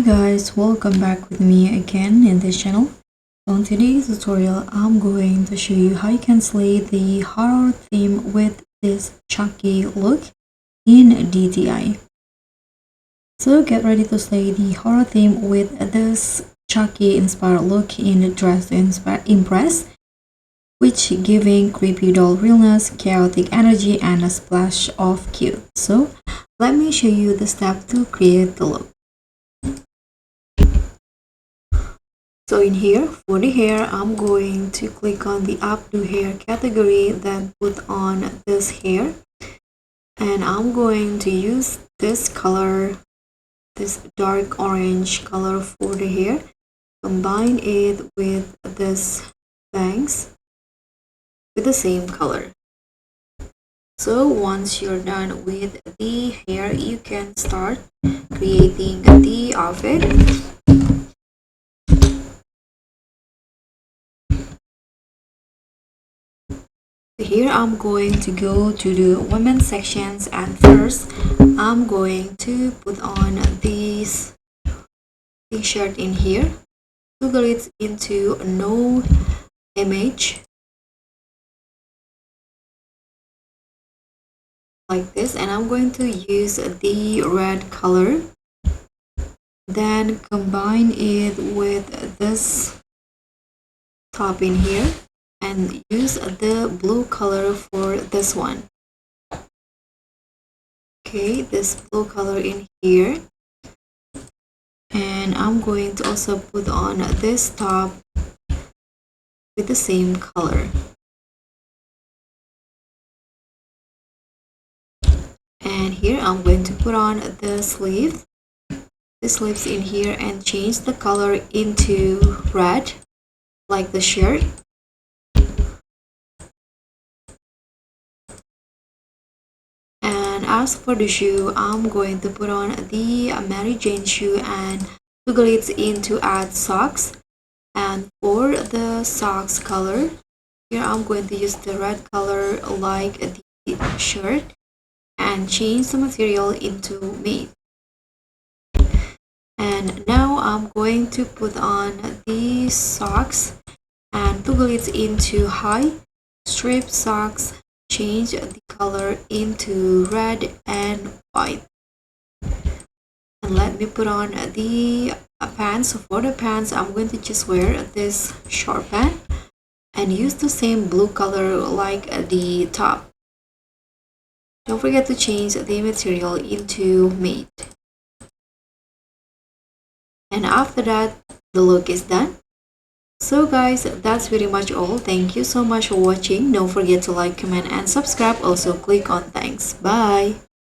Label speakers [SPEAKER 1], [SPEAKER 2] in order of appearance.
[SPEAKER 1] guys, welcome back with me again in this channel. On today's tutorial, I'm going to show you how you can slay the horror theme with this Chucky look in DTI. So get ready to slay the horror theme with this Chucky-inspired look in Dress to Impress, which giving creepy doll realness, chaotic energy, and a splash of cute. So let me show you the step to create the look. So in here, for the hair, I'm going to click on the updo hair category, then put on this hair. And I'm going to use this color, this dark orange color for the hair. Combine it with this bangs with the same color. So once you're done with the hair, you can start creating the outfit. Here I'm going to go to the women's sections, and first I'm going to put on this t-shirt in here, toggle it into no image like this, and I'm going to use the red color, then combine it with this top in here and use the blue color for this one. Okay, this blue color in here, and I'm going to also put on this top with the same color. And here I'm going to put on the sleeves in here and change the color into red like the shirt. And as for the shoe, I'm going to put on the Mary Jane shoe and toggle it into add socks. And for the socks color, here I'm going to use the red color like the shirt and change the material into matte. And now I'm going to put on the socks and toggle it into high strip socks, change the color into red and white. And let me put on the pants. So for the pants, I'm going to just wear this short pant and use the same blue color like the top. Don't forget to change the material into matte. And after that, the look is done. So guys, that's pretty much all. Thank you so much for watching. Don't forget to like, comment, and subscribe. Also click on thanks. Bye.